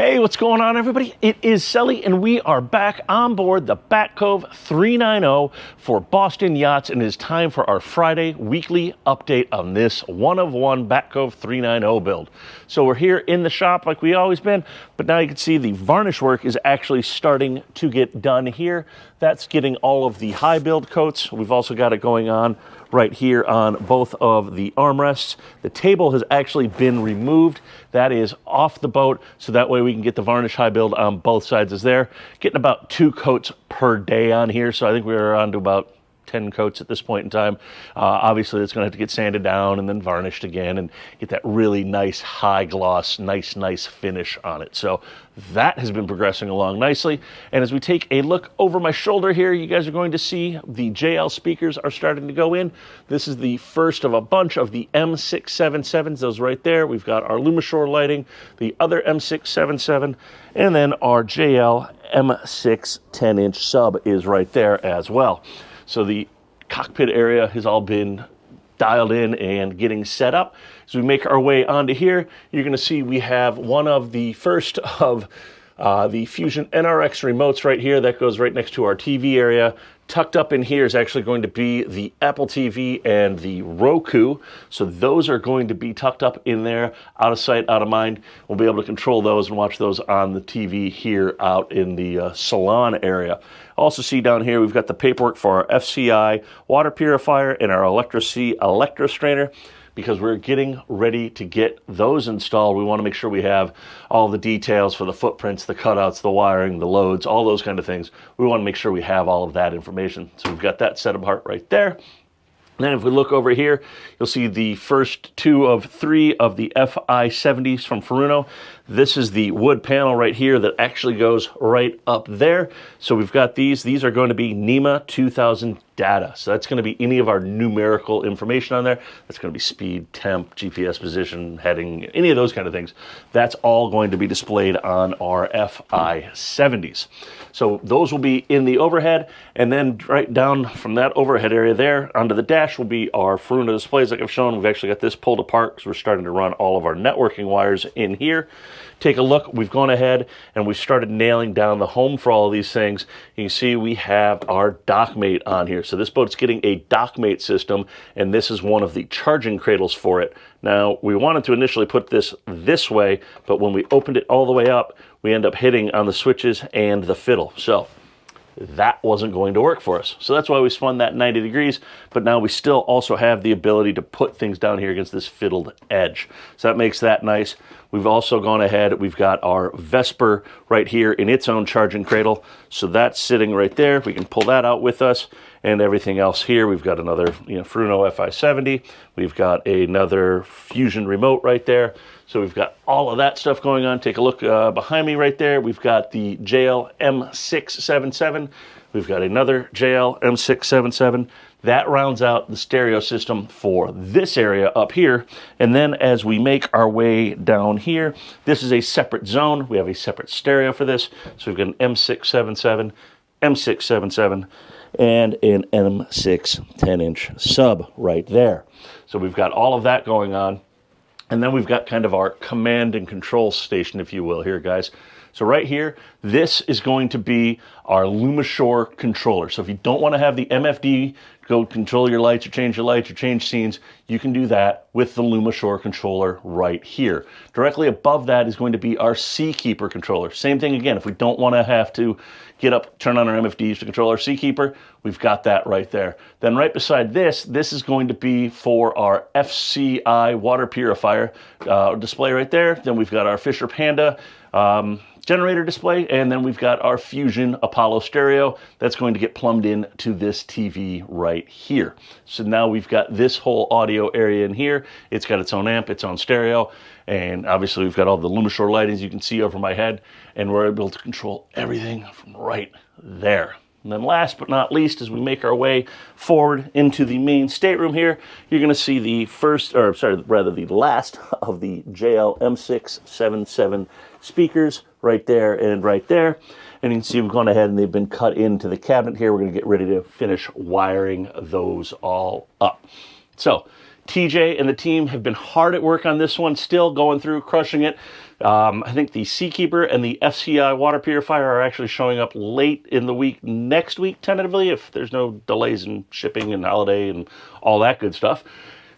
Hey, what's going on, everybody? It is Sully, and we are back on board the Cove 390 for Boston Yachts, and it is time for our Friday weekly update on this one-of-one Cove 390 build. So we're here in the shop like we always been, but now you can see the varnish work is actually starting to get done here. That's getting all of the high build coats. We've also got it going on right here on both of the armrests. The table has actually been removed. That is off the boat, so that way we can get the varnish high build on both sides is there. Getting about 2 coats per day on here, so I think we're on to about 10 coats at this point in time. Obviously, it's going to have to get sanded down and then varnished again and get that really nice high gloss, nice finish on it. So that has been progressing along nicely. And as we take a look over my shoulder here, you guys are going to see the JL speakers are starting to go in. This is the first of a bunch of the M677s, those right there. We've got our Lumishore lighting, the other M677, and then our JL M6 10-inch sub is right there as well. So the cockpit area has all been dialed in and getting set up. As we make our way onto here, you're going to see we have one of the first of the Fusion NRX remotes right here. That goes right next to our TV area. Tucked up in here is actually going to be the Apple TV and the Roku. So those are going to be tucked up in there, out of sight, out of mind. We'll be able to control those and watch those on the TV here out in the salon area. Also see down here, we've got the paperwork for our FCI water purifier and our Electro-C electrostrainer. Because we're getting ready to get those installed, we want to make sure we have all the details for the footprints, the cutouts, the wiring, the loads, all those kind of things. We want to make sure we have all of that information. So we've got that set apart right there. And then if we look over here, you'll see the first 2 of 3 of the FI70s from Furuno. This is the wood panel right here that actually goes right up there. So we've got these. These are going to be NEMA 2000 data. So that's going to be any of our numerical information on there. That's going to be speed, temp, GPS position, heading, any of those kind of things. That's all going to be displayed on our FI70s. So those will be in the overhead, and then right down from that overhead area there onto the dash will be our Furuno displays like I've shown. We've actually got this pulled apart because we're starting to run all of our networking wires in here. Take a look. We've gone ahead and we've started nailing down the home for all of these things. You can see we have our dockmate on here. So this boat's getting a dockmate system, and this is one of the charging cradles for it. Now, we wanted to initially put this way, but when we opened it all the way up, we end up hitting on the switches and the fiddle. So that wasn't going to work for us. So that's why we spun that 90 degrees, but now we still also have the ability to put things down here against this fiddled edge. So that makes that nice. We've also gone ahead, we've got our Vesper right here in its own charging cradle. So that's sitting right there. We can pull that out with us, and everything else here. We've got another Furuno FI70. We've got another Fusion remote right there. So we've got all of that stuff going on. Take a look behind me right there. We've got the JL M677. We've got another JL M677. That rounds out the stereo system for this area up here. And then as we make our way down here, this is a separate zone. We have a separate stereo for this. So we've got an M677, M677, and an M6 10-inch sub right there. So we've got all of that going on. And then we've got kind of our command and control station, if you will, here, guys. So right here, this is going to be our Lumishore controller. So if you don't want to have the MFD go control your lights or change scenes, you can do that with the Lumishore controller right here. Directly above that is going to be our Seakeeper controller. Same thing again, if we don't want to have to get up, turn on our MFDs to control our Seakeeper, we've got that right there. Then right beside this is going to be for our FCI water purifier display right there. Then we've got our Fisher Panda generator display, and then we've got our Fusion Apollo stereo that's going to get plumbed in to this TV right here. So now we've got this whole audio area in here. It's got its own amp, its own stereo, and obviously we've got all the Lumishore lightings you can see over my head, and we're able to control everything from right there. And then last but not least, as we make our way forward into the main stateroom here, you're going to see the the last of the JL M677 speakers right there and right there. And you can see we've gone ahead and they've been cut into the cabinet here. We're going to get ready to finish wiring those all up. So TJ and the team have been hard at work on this one, still going through, crushing it. I think the Seakeeper and the FCI water purifier are actually showing up late in the week next week, tentatively, if there's no delays in shipping and holiday and all that good stuff.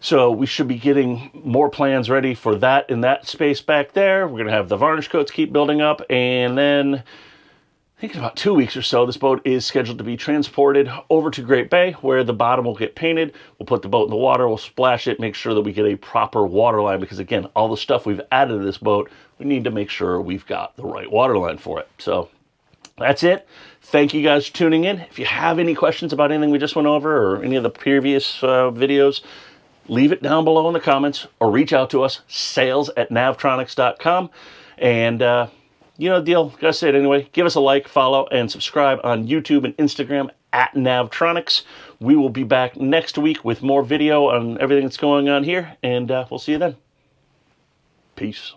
So we should be getting more plans ready for that in that space back there. We're going to have the varnish coats keep building up, and then I think in about 2 weeks or so, this boat is scheduled to be transported over to Great Bay, where the bottom will get painted. We'll put the boat in the water, we'll splash it, make sure that we get a proper water line, because again, all the stuff we've added to this boat, we need to make sure we've got the right water line for it. So that's it. Thank you guys for tuning in. If you have any questions about anything we just went over or any of the previous videos, leave it down below in the comments or reach out to us, sales@navtronics.com. And you know the deal, gotta say it anyway. Give us a like, follow, and subscribe on YouTube and Instagram @Navtronics. We will be back next week with more video on everything that's going on here, and we'll see you then. Peace.